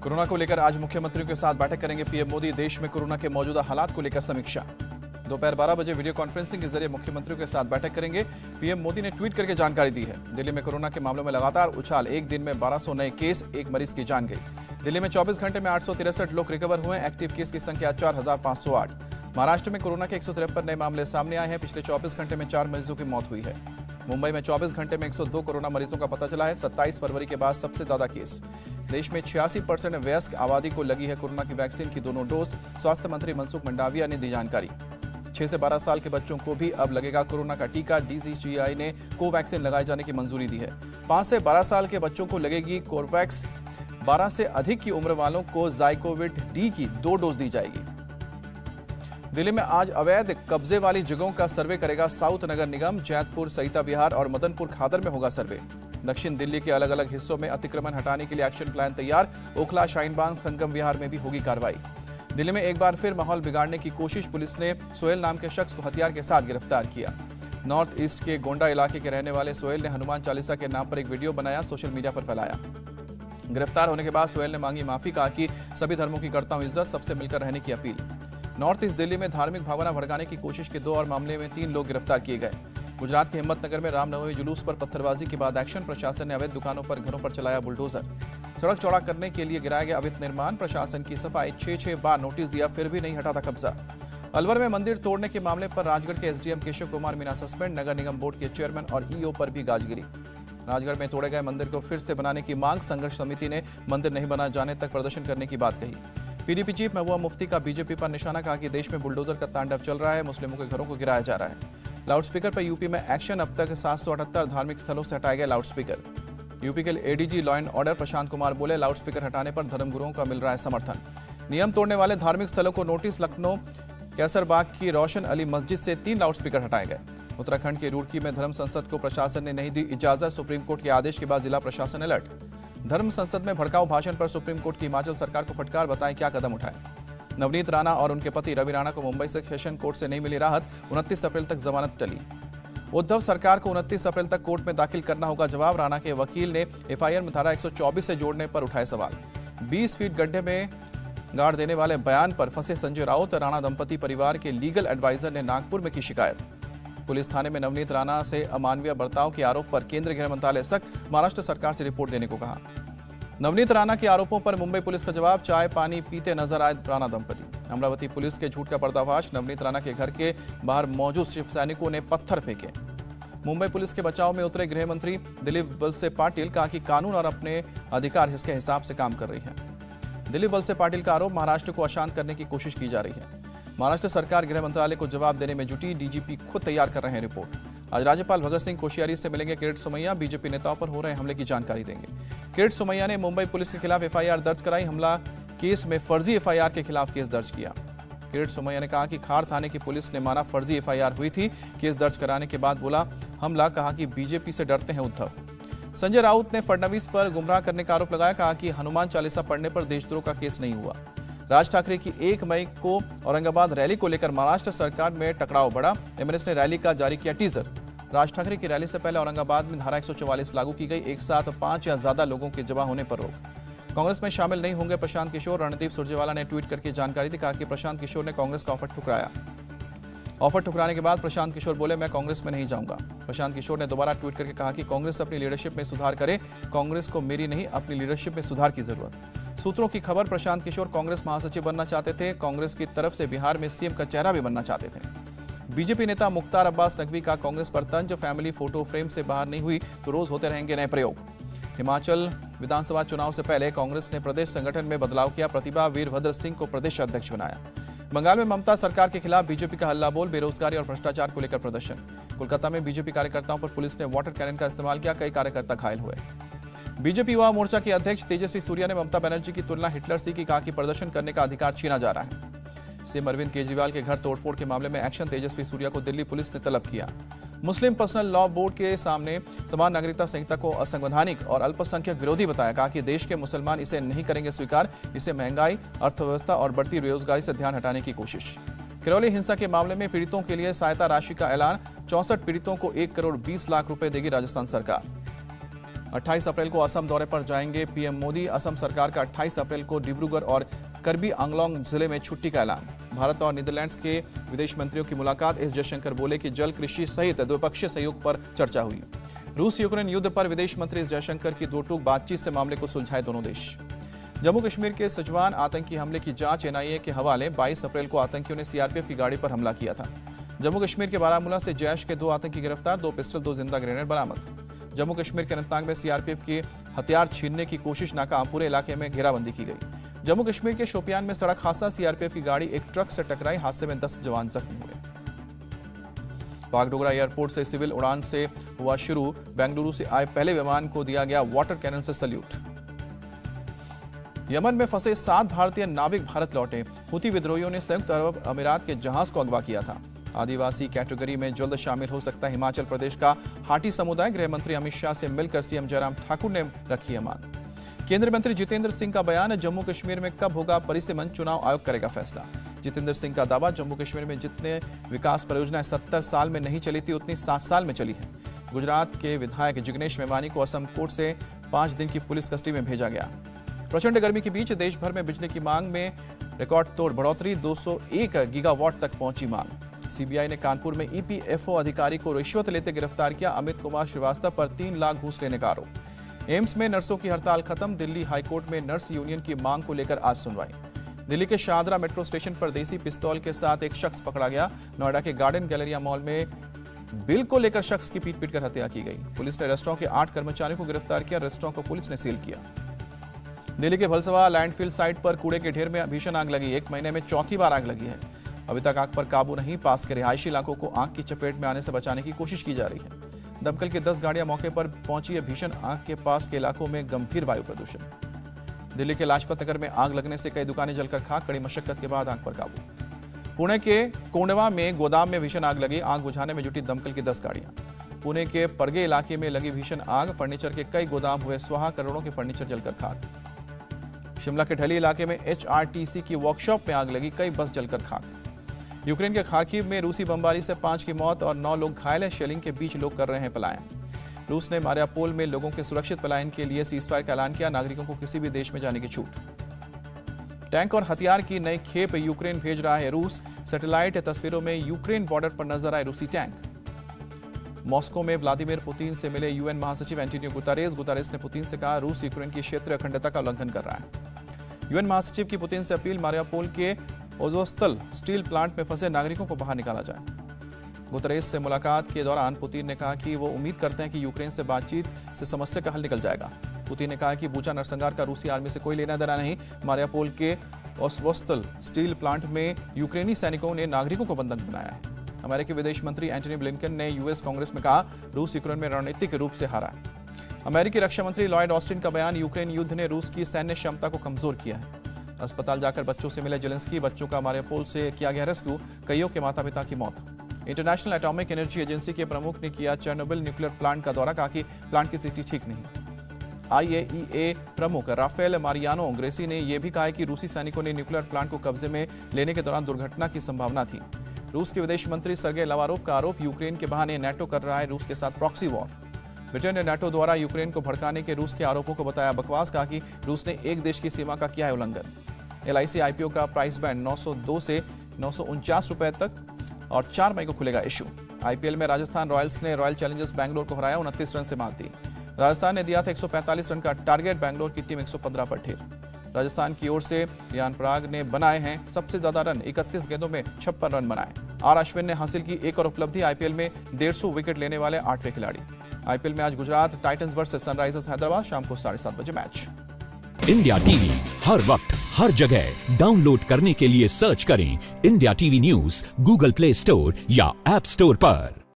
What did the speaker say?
Corona को लेकर आज मुख्यमंत्रियों के साथ बैठक करेंगे पीएम मोदी। देश में कोरोना के मौजूदा हालात को लेकर समीक्षा। दोपहर 12 बजे वीडियो कॉन्फ्रेंसिंग के जरिए मुख्यमंत्रियों के साथ बैठक करेंगे। पीएम मोदी ने ट्वीट करके जानकारी दी है। दिल्ली में कोरोना के मामलों में लगातार उछाल, एक दिन में 1200 नए केस, एक मरीज की जान गई। दिल्ली में 24 घंटे में 863 लोग रिकवर हुए। एक्टिव केस की संख्या 4508। महाराष्ट्र में कोरोना के 153 नए मामले सामने आए हैं। पिछले 24 घंटे में 4 मरीजों की मौत हुई है। मुंबई में 24 घंटे में 102 कोरोना मरीजों का पता चला है। 27 फरवरी के बाद सबसे ज्यादा केस। देश में 86% वयस्क आबादी को लगी है कोरोना की वैक्सीन की दोनों डोज। स्वास्थ्य मंत्री मनसुख मंडाविया ने दी जानकारी। 6 से 12 साल के बच्चों को भी अब लगेगा कोरोना का टीका। डीसीजीआई ने कोवैक्सीन लगाए जाने की मंजूरी दी है। 5 से 12 साल के बच्चों को लगेगी कोवैक्स। 12 से अधिक की उम्र वालों को जाइकोविड डी की 2 डोज दी जाएगी। दिल्ली में आज अवैध कब्जे वाली जगहों का सर्वे करेगा साउथ नगर निगम। जैतपुर, सईता विहार और मदनपुर खादर में होगा सर्वे। दक्षिण दिल्ली के अलग अलग हिस्सों में अतिक्रमण हटाने के लिए एक्शन प्लान तैयार। ओखला, शाहीनबाग, संगम विहार में भी होगी कार्रवाई। दिल्ली में एक बार फिर माहौल बिगाड़ने की कोशिश। पुलिस ने सोहेल नाम के शख्स को हथियार के साथ गिरफ्तार किया। नॉर्थ ईस्ट के गोंडा इलाके के रहने वाले सोहेल ने हनुमान चालीसा के नाम पर एक वीडियो बनाया, सोशल मीडिया पर फैलाया। गिरफ्तार होने के बाद सोहेल ने मांगी माफी, कहा कि सभी धर्मों की करता हूं इज्जत, सबसे मिलकर रहने की अपील। नॉर्थ ईस्ट दिल्ली में धार्मिक भावना भड़काने की कोशिश के 2 और मामले में 3 लोग गिरफ्तार किए गए। गुजरात के हिम्मतनगर में रामनवमी जुलूस पर पत्थरबाजी के बाद एक्शन। प्रशासन ने अवैध दुकानों पर, घरों पर चलाया बुलडोजर। सड़क चौड़ा करने के लिए गिराया गया अवैध निर्माण। प्रशासन की सफाई। 6 बार नोटिस दिया, फिर भी नहीं हटा था कब्जा। अलवर में मंदिर तोड़ने के मामले पर राजगढ़ के एसडीएम केशव कुमार मीणा सस्पेंड। नगर निगम बोर्ड के चेयरमैन और ईओ पर भी गाजगिरी। राजगढ़ में तोड़े गए मंदिर को फिर से बनाने की मांग। संघर्ष समिति ने मंदिर नहीं बनाए जाने तक प्रदर्शन करने की बात कही। पीडीपी चीफ महबूबा मुफ्ती का बीजेपी पर निशाना, कहा कि देश में बुलडोजर का तांडव चल रहा है, मुस्लिमों के घरों को गिराया जा रहा है। लाउडस्पीकर पर यूपी में एक्शन। अब तक 778 धार्मिक स्थलों से हटाए गए लाउडस्पीकर। यूपी के ADG law and order Prashant Kumar बोले, लाउडस्पीकर हटाने पर धर्मगुरुओं का मिल रहा है समर्थन। नियम तोड़ने वाले धार्मिक स्थलों को नोटिस। लखनऊ कैसरबाग की रोशन अली मस्जिद से 3 लाउडस्पीकर हटाए गए। उत्तराखंड के रुड़की में धर्म संसद को प्रशासन ने नहीं दी इजाजत। सुप्रीम कोर्ट के आदेश के बाद जिला प्रशासन अलर्ट। धर्म संसद में भड़काऊ भाषण पर सुप्रीम कोर्ट की हिमाचल सरकार को फटकार, बताएं क्या कदम उठाए। नवनीत राणा और उनके पति रवि राणा को मुंबई से सेशन कोर्ट से नहीं मिली राहत। 29 अप्रैल तक जमानत टली। उद्धव सरकार को 29 अप्रैल तक कोर्ट में दाखिल करना होगा जवाब। राणा के वकील ने एफआईआर में धारा 124 से जोड़ने पर उठाए सवाल। 20 फीट गड्ढे में गाड़ देने वाले बयान पर फंसे संजय राउत। राणा दंपति परिवार के लीगल एडवाइजर ने नागपुर में की शिकायत। पुलिस थाने में नवनीत राणा से अमानवीय बर्ताव के आरोप पर केंद्रीय गृह मंत्रालय सख्त। महाराष्ट्र सरकार से रिपोर्ट देने को कहा। नवनीत राणा के आरोपों पर मुंबई पुलिस का जवाब। चाय पानी पीते नजर आए राणा दंपति। अमरावती पुलिस के झूठ का पर्दाफाश। नवनीत राणा के घर के बाहर मौजूद शिव सैनिकों ने पत्थर फेंके। मुंबई पुलिस के बचाव में उतरे गृह मंत्री दिलीप वलसे पाटिल, कहा कि कानून और अपने अधिकार इसके हिसाब से काम कर रही है। दिलीप वलसे पाटिल का आरोप, महाराष्ट्र को अशांत करने की कोशिश की जा रही है। महाराष्ट्र सरकार गृह मंत्रालय को जवाब देने में जुटी। डीजीपी खुद तैयार कर रहे हैं रिपोर्ट। आज राज्यपाल भगत सिंह कोश्यारी से मिलेंगे किरीट सोमैया। बीजेपी नेताओं पर हो रहे हमले की जानकारी देंगे। किरीट सोमैया ने मुंबई पुलिस के खिलाफ एफआईआर दर्ज कराई। हमला केस में फर्जी एफआईआर के खिलाफ केस दर्ज किया। किरीट सोमैया ने कहा कि खार थाने की पुलिस ने माना फर्जी एफआईआर हुई थी। केस दर्ज कराने के बाद बोला हमला, कहा कि बीजेपी से डरते हैं उद्धव। संजय राउत ने फडणवीस पर गुमराह करने का आरोप लगाया। कहा कि हनुमान चालीसा पढ़ने पर देशद्रोह का केस नहीं हुआ। राज ठाकरे की 1 मई को औरंगाबाद रैली को लेकर महाराष्ट्र सरकार में टकराव बढ़ा। एमएनएस ने रैली का जारी किया टीजर। राज ठाकरे की रैली से पहले औरंगाबाद में धारा 144 लागू की गई। एक साथ 5 या ज्यादा लोगों के जमा होने पर रोक। कांग्रेस में शामिल नहीं होंगे प्रशांत किशोर। रणदीप सुरजेवाला ने ट्वीट करके जानकारी दी। कहा कि प्रशांत किशोर ने कांग्रेस का ऑफर ठुकराया। ऑफर ठुकराने के बाद प्रशांत किशोर बोले, मैं कांग्रेस में नहीं जाऊंगा। प्रशांत किशोर ने दोबारा ट्वीट करके कहा कि कांग्रेस अपनी लीडरशिप में सुधार करे। कांग्रेस को मेरी नहीं, अपनी लीडरशिप में सुधार की जरूरत। सूत्रों की खबर, प्रशांत किशोर कांग्रेस महासचिव बनना चाहते थे। कांग्रेस की तरफ से बिहार में सीएम का चेहरा भी बनना चाहते थे। बीजेपी नेता मुख्तार अब्बास नकवी का कांग्रेस पर तंज, फैमिली फोटो फ्रेम से बाहर नहीं हुई तो रोज होते रहेंगे नए प्रयोग। हिमाचल विधानसभा चुनाव से पहले कांग्रेस ने प्रदेश संगठन में बदलाव किया। प्रतिभा वीरभद्र सिंह को प्रदेश अध्यक्ष बनाया। बंगाल में ममता सरकार के खिलाफ बीजेपी का हल्ला बोल। बेरोजगारी और भ्रष्टाचार को लेकर प्रदर्शन। कोलकाता में बीजेपी कार्यकर्ताओं पर पुलिस ने वाटर कैनन का इस्तेमाल किया। कई कार्यकर्ता घायल हुए। बीजेपी युवा मोर्चा के अध्यक्ष तेजस्वी सूर्या ने ममता बनर्जी की तुलना हिटलर से की। कहा कि प्रदर्शन करने का अधिकार छीना जा रहा है। सीएम अरविंद केजरीवाल के घर तोड़फोड़ के मामले में एक्शन। तेजस्वी सूर्या को दिल्ली पुलिस ने तलब किया। मुस्लिम पर्सनल लॉ बोर्ड के सामने समान नागरिकता संहिता को असंवैधानिक और अल्पसंख्यक विरोधी बताया। कहा कि देश के मुसलमान इसे नहीं करेंगे स्वीकार। इसे महंगाई, अर्थव्यवस्था और बढ़ती बेरोजगारी से ध्यान हटाने की कोशिश। खिरौली हिंसा के मामले में पीड़ितों के लिए सहायता राशि का ऐलान। 64 पीड़ितों को 1 करोड़ 20 लाख रुपए देगी राजस्थान सरकार। 28 अप्रैल को असम दौरे पर जाएंगे पीएम मोदी। असम सरकार का 28 अप्रैल को डिब्रूगढ़ और करबी आंगलोंग जिले में छुट्टी का ऐलान। भारत और नीदरलैंड्स के विदेश मंत्रियों की मुलाकात। एस जयशंकर बोले कि जल, कृषि सहित द्विपक्षीय सहयोग पर चर्चा हुई। रूस यूक्रेन युद्ध पर विदेश मंत्री एस जयशंकर की दो टूक बातचीत से मामले को सुलझाए दोनों देश। जम्मू कश्मीर के सजवान आतंकी हमले की जांच एनआईए के हवाले। 22 अप्रैल को आतंकियों ने सीआरपीएफ की गाड़ी पर हमला किया था। जम्मू कश्मीर के बारामूला से जैश के 2 आतंकी गिरफ्तार। 2 पिस्टल, 2 जिंदा ग्रेनेड बरामद। जम्मू कश्मीर के अनंतनाग में सीआरपीएफ की हथियार छीनने की कोशिश नाकाम। पूरे इलाके में घेराबंदी की गई। जम्मू कश्मीर के शोपियान में सड़क हादसा। सीआरपीएफ की गाड़ी एक ट्रक से टकराई। हादसे में 10 जवान जख्मी हुए। बागडोगरा एयरपोर्ट से सिविल उड़ान से हुआ शुरू। बेंगलुरु से आए पहले विमान को दिया गया वाटर कैनन से सल्यूट। यमन में फंसे 7 भारतीय नाविक भारत लौटे। हुती विद्रोहियों ने संयुक्त अरब अमीरात के जहाज को अगवा किया था। आदिवासी कैटेगरी में जल्द शामिल हो सकता है हिमाचल प्रदेश का हाटी समुदाय। गृह मंत्री अमित शाह से मिलकर सीएम जयराम ठाकुर ने रखी है मांग। केंद्रीय मंत्री जितेंद्र सिंह का बयान। जम्मू कश्मीर में कब होगा परिसीमन, चुनाव आयोग करेगा फैसला। जितेंद्र सिंह का दावा। जम्मू कश्मीर में जितने विकास परियोजनाएं 70 साल में नहीं चली थी, उतनी 7 साल में चली है। गुजरात के विधायक जिग्नेश मेवानी को असम कोर्ट से 5 दिन की पुलिस कस्टडी में भेजा गया। प्रचंड गर्मी के बीच देश भर में बिजली की मांग में रिकॉर्ड तोड़ बढ़ोतरी। 201 गीगावाट तक पहुंची मांग। सीबीआई ने कानपुर में ईपीएफओ अधिकारी को रिश्वत लेते गिरफ्तार किया। अमित कुमार श्रीवास्तव पर 3 लाख घूस लेने का आरोप। एम्स में नर्सों की हड़ताल खत्म। दिल्ली हाईकोर्ट में नर्स यूनियन की मांग को लेकर आज सुनवाई। दिल्ली के शाहदरा मेट्रो स्टेशन पर देसी पिस्तौल के साथ एक शख्स पकड़ा गया। नोएडा के गार्डन गैलेरिया मॉल में बिल को लेकर शख्स की पीट कर हत्या की गई। पुलिस ने रेस्टोरेंट के 8 कर्मचारियों को गिरफ्तार किया। रेस्टोरेंट को पुलिस ने सील किया। दिल्ली के भलसवा लैंडफिल साइट पर कूड़े के ढेर में भीषण आग लगी। 1 महीने में चौथी बार आग लगी है। अभी तक आग पर काबू नहीं। पास के रिहायशी इलाकों को आग की चपेट में आने से बचाने की कोशिश की जा रही है। दमकल की 10 गाड़ियां मौके पर पहुंची है। भीषण आग के पास के इलाकों में गंभीर वायु प्रदूषण। दिल्ली के लाजपत नगर में आग लगने से कई दुकानें जलकर खाक। कड़ी मशक्कत के बाद आग पर काबू। पुणे के कोंडवा में गोदाम में भीषण आग लगी। आग बुझाने में जुटी दमकल की 10 गाड़ियां। पुणे के परगे इलाके में लगी भीषण आग। फर्नीचर के कई गोदाम हुए स्वाहा। करोड़ों के फर्नीचर जलकर खाक। शिमला के ढली इलाके में एचआरटीसी की वर्कशॉप में आग लगी। कई बस जलकर खाक। यूक्रेन के खार्किव में रूसी बमबारी से 5 की मौत और 9 लोग घायल हैं। शेलिंग के बीच लोग कर रहे हैं पलायन। रूस ने मारियापोल में लोगों के सुरक्षित पलायन के लिए सीजफायर का ऐलान किया। नागरिकों को किसी भी देश में जाने की छूट। टैंक और हथियार की नई खेप यूक्रेन भेज रहा है रूस। सैटेलाइट तस्वीरों में यूक्रेन बॉर्डर पर नजर आए रूसी टैंक। मॉस्को में व्लादिमीर पुतिन से मिले यूएन महासचिव एंटोनियो गुतेरेस। गुतेरेस ने पुतिन से कहा रूस यूक्रेन की क्षेत्रीय अखंडता का उल्लंघन कर रहा है। यूएन महासचिव की पुतिन से अपील। मारियापोल के ओजोस्तल स्टील प्लांट में फंसे नागरिकों को बाहर निकाला जाए। गुतेरेस से मुलाकात के दौरान पुतिन ने कहा कि वो उम्मीद करते हैं कि यूक्रेन से बातचीत से समस्या का हल निकल जाएगा। पुतिन ने कहा कि बूचा नरसंहार का रूसी आर्मी से कोई लेना देना नहीं। मारियापोल के ओजोस्तल स्टील प्लांट में यूक्रेनी सैनिकों ने नागरिकों को बंधक बनाया है। अमेरिकी विदेश मंत्री एंटनी ब्लिंकन ने यूएस कांग्रेस में कहा रूस यूक्रेन में रणनीतिक रूप से हारा है। अमेरिकी रक्षा मंत्री लॉयड ऑस्टिन का बयान। यूक्रेन युद्ध ने रूस की सैन्य क्षमता को कमजोर किया है। अस्पताल जाकर बच्चों से मिले जेलेंस्की। बच्चों का मारियापोल से किया गया रेस्क्यू। कईयों के माता पिता की मौत। इंटरनेशनल एटॉमिक एनर्जी एजेंसी के प्रमुख ने किया चेर्नोबिल न्यूक्लियर प्लांट का दौरा। कहा कि प्लांट की स्थिति ठीक नहीं। आईएईए प्रमुख राफेल मारियानो ग्रेसी ने यह भी कहा कि रूसी सैनिकों ने न्यूक्लियर प्लांट को कब्जे में लेने के दौरान दुर्घटना की संभावना थी। रूस के विदेश मंत्री सर्गेई लावारोव का आरोप। यूक्रेन के बहाने नेटो कर रहा है रूस के साथ प्रॉक्सी वॉर। ब्रिटेन ने नेटो द्वारा यूक्रेन को भड़काने के रूस के आरोपों को बताया बकवास। कहा कि रूस ने एक देश की सीमा का किया है उल्लंघन। एलआईसी आईपीओ का प्राइस बैंड 902 से 949 रुपए तक और 4 मई को खुलेगा इशू। आईपीएल में राजस्थान रॉयल्स ने रॉयल चैलेंजर्स बैंगलोर को हराया। 29 रन से मात दी। राजस्थान ने दिया था 145 रन का टारगेट। बैंगलोर की टीम 115 पर ढेर। राजस्थान की ओर से रियान पराग ने बनाए हैं सबसे ज्यादा रन। 31 गेंदों में 56 रन बनाए। आर अश्विन ने हासिल की एक और उपलब्धि। आईपीएल में 150 विकेट लेने वाले 8वें खिलाड़ी। आईपीएल में आज Gujarat Titans versus Sunrisers Hyderabad. शाम को 7:30 बजे मैच। इंडिया टीवी हर वक्त हर जगह डाउनलोड करने के लिए सर्च करें India TV news Google play store या ऐप स्टोर पर।